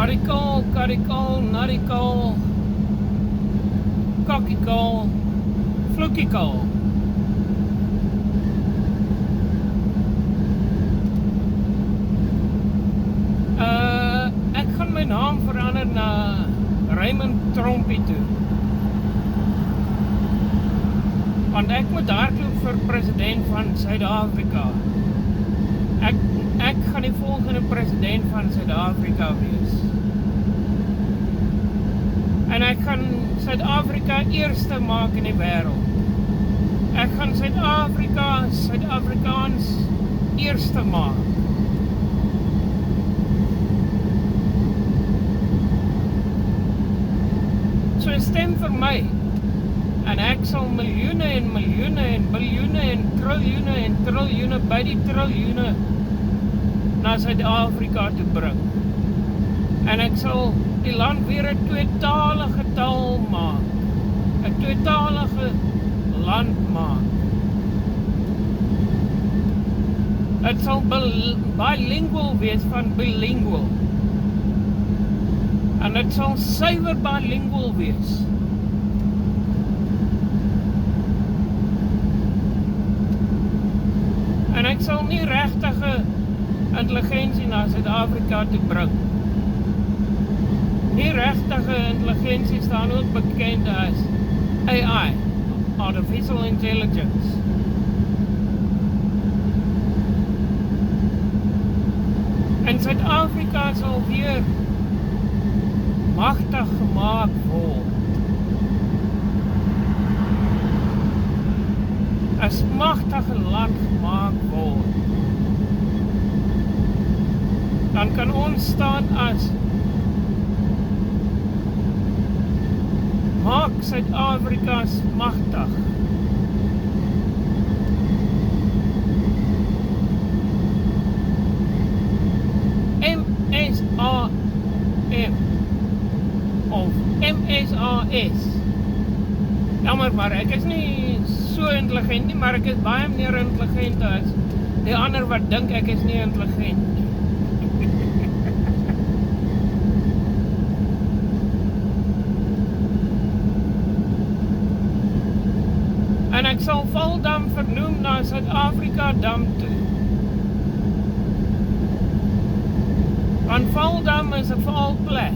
Karikal, narikal, kakkikal, vloekikal. Ek gaan my naam verander na Raymond Trompie toe. Want ek moet hardloop vir president van Suid-Afrika. Ek gaan die volgende president van Suid-Afrika wees. En ek gaan Suid-Afrika eerste maak in die wêreld. Ek gaan Suid-Afrikaans eerste maak. So stem vir my. En ek sal miljoene en miljoene en biljoene en triljoene by die triljoene na Suid-Afrika toe bring. En ek sal die land weer 'n tweetalige taal maak. 'n Tweetalige land maak. Het sal bilingual wees van bilingual. En het sal suiwer bilingual wees. En ek sal nie regtige intelligensie na Suid-Afrika toe bring. Nie regtige intelligensie staan ook bekend as AI, Artificial Intelligence. En Suid-Afrika sal weer magtig gemaak word. As magtige land gemaak word. Dan kan ons staan as maak Suid-Afrika's magtig. MSAM of MSAS. Jammer, maar ek is nie so intelligent nie, maar ek is baie meer intelligent as die ander wat dink ek is nie intelligent nie. En ek sal Valdam vernoem na Suid-Afrika Dam toe. Want Valdam is 'n valplek.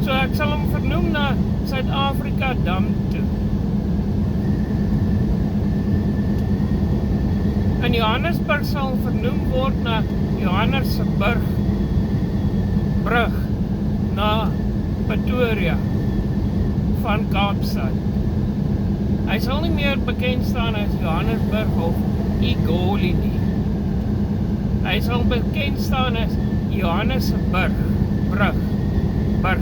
So ek sal hom vernoem na Suid-Afrika Dam toe. En Johannesburg sal vernoem word na Johannesburg brug na Pretoria van Kaapstad. Hy sal nie meer bekend staan as Johannesburg of Igoli nie. Hy sal bekend staan as Johannesburg brug. Brug.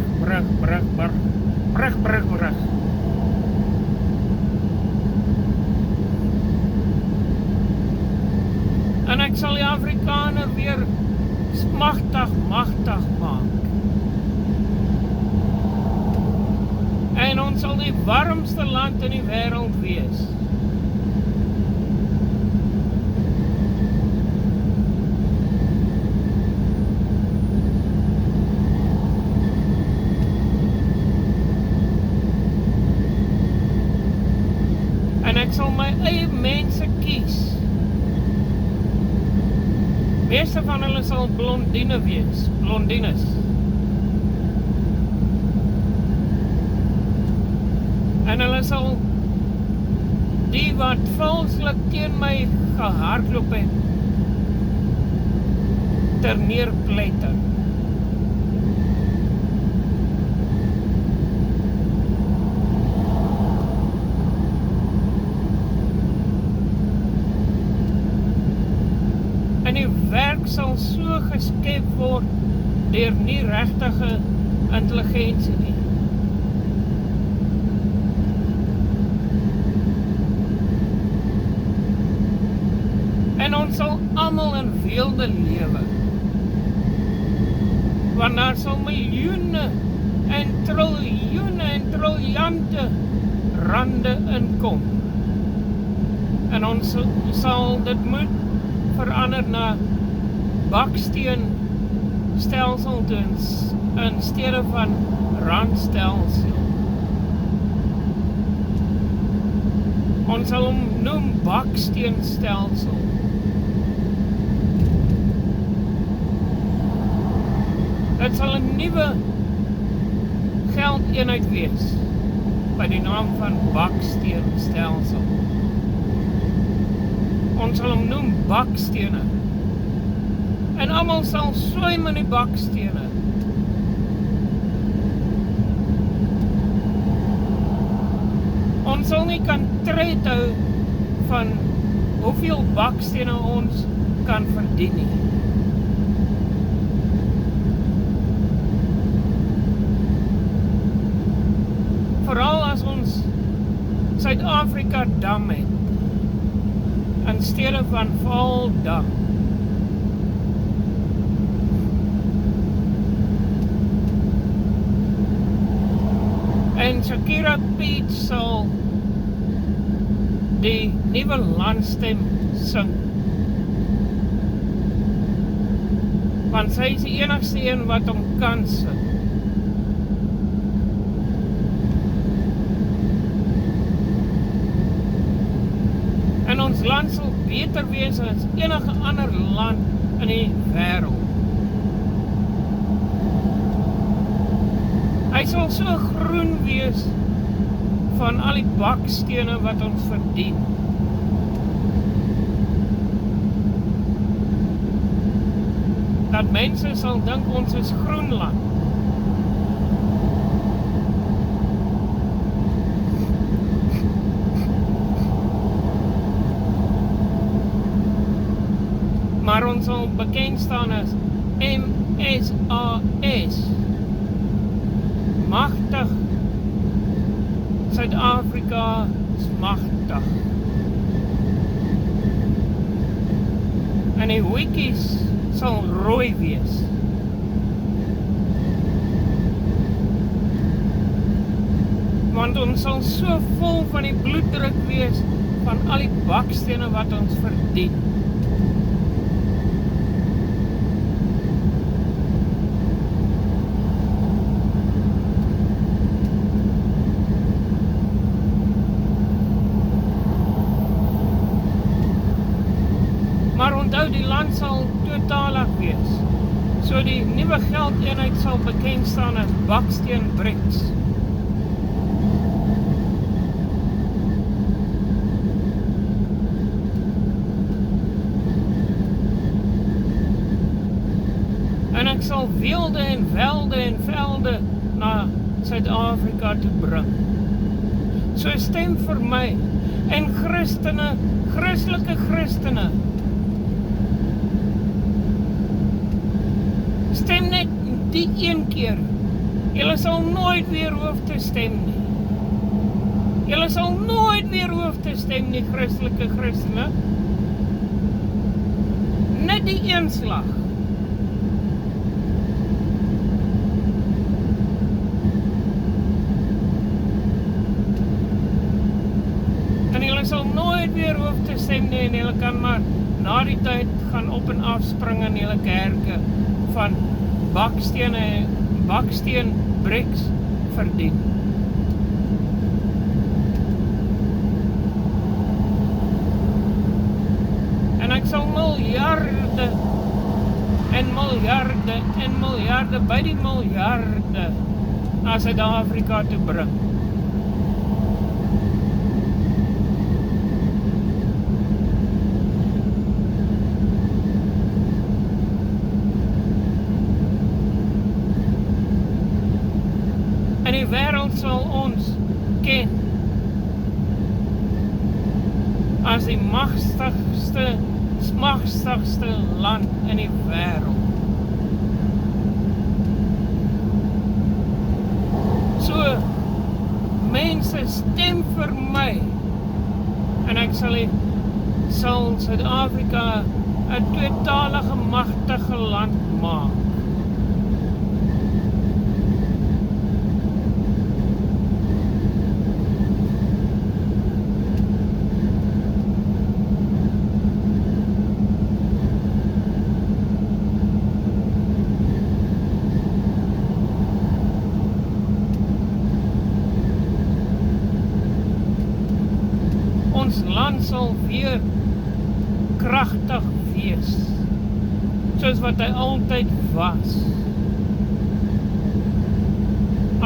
En ek sal die Afrikaner weer magtig maak. En ons sal die warmste land in die wêreld wees. En ek sal my eie mense kies. Meeste van hulle sal blondine wees, blondines. En hulle sal die wat valslik teen my gehardloop het, ter neerpletter. En die werk sal so geskep word deur nie regtige intelligensie nie. En ons sal almal in weelde lewe. Want daar sal miljoene en triljante rande inkom. En ons sal dit moet verander na baksteen stelsel toe in steede van randstelsel. Ons sal hom noem baksteenstelsel. Dit sal 'n nuwe geldeenheid wees by die naam van baksteenstelsel. Ons sal hom noem bakstene. En almal sal swem in die bakstene. Ons sal nie kan tred hou van hoeveel bakstene ons kan verdien nie. Veral as ons Suid-Afrika dam het, in steede van Vaaldam. En Shakira Piet sal die nuwe landstem sing. Want sy is die enigste een wat hom kan sing. En ons land sal beter wees as enige ander land in die wêreld. Hy sal so groen wees van al die bakstene wat ons verdien. Dat mense sal dink ons is Groenland. Maar ons sal bekend staan as MSAS. Magtig. Suid-Afrika is magtig. En die hoetjies sal rooi wees. Want ons sal so vol van die bloeddruk wees van al die bakstene wat ons verdien. Maar onthou, die land sal totalig wees. So die nuwe geldeenheid sal bekend staan as Baksteen BRICS. En ek sal weelde en velde en velde na Suid-Afrika toe bring. So stem vir my en Christene, Christelike Christene. Stem net die een keer. Julle sal nooit weer hoef te stem nie. Julle sal nooit weer hoef te stem nie, Christelike Christene. Net die een slag. En julle sal nooit weer hoef te stem nie, en julle kan maar na die tyd gaan op en af spring in julle kerke van Baksteen BRICS verdien. En ek sal miljarde en miljarde en miljarde by die miljarde na Suid-Afrika toe bring. En die wêreld sal ons ken as die magtigste land in die wêreld. So, mense, stem vir my en ek sal Suid-Afrika 'n tweetalige magtige land maak. sal weer kragtig wees, soos wat hy altyd was,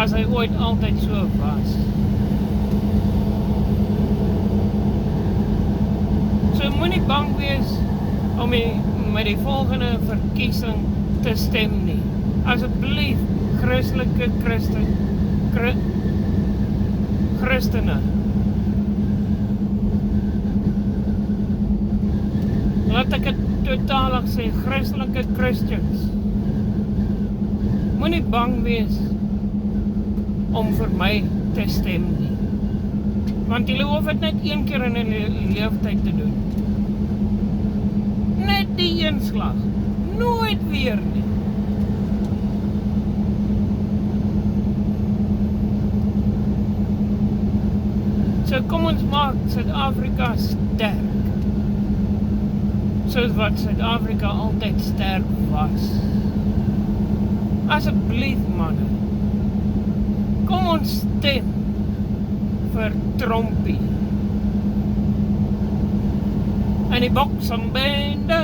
as hy ooit altyd so was. So moenie bang wees om met die volgende verkiesing te stem nie. Asseblief, Christelike Christene, laat ek het totalig sê, Christelike Christians, moenie bang wees om vir my te stem nie. Want julle hoef het net een keer in 'n leeftyd te doen. Net die een slag, nooit weer nie. So kom ons maak Suid-Afrika sterk, soos wat Suid-Afrika altyd sterk was. Asseblief manne, kom ons stem vir Trumpie. En die Boksambende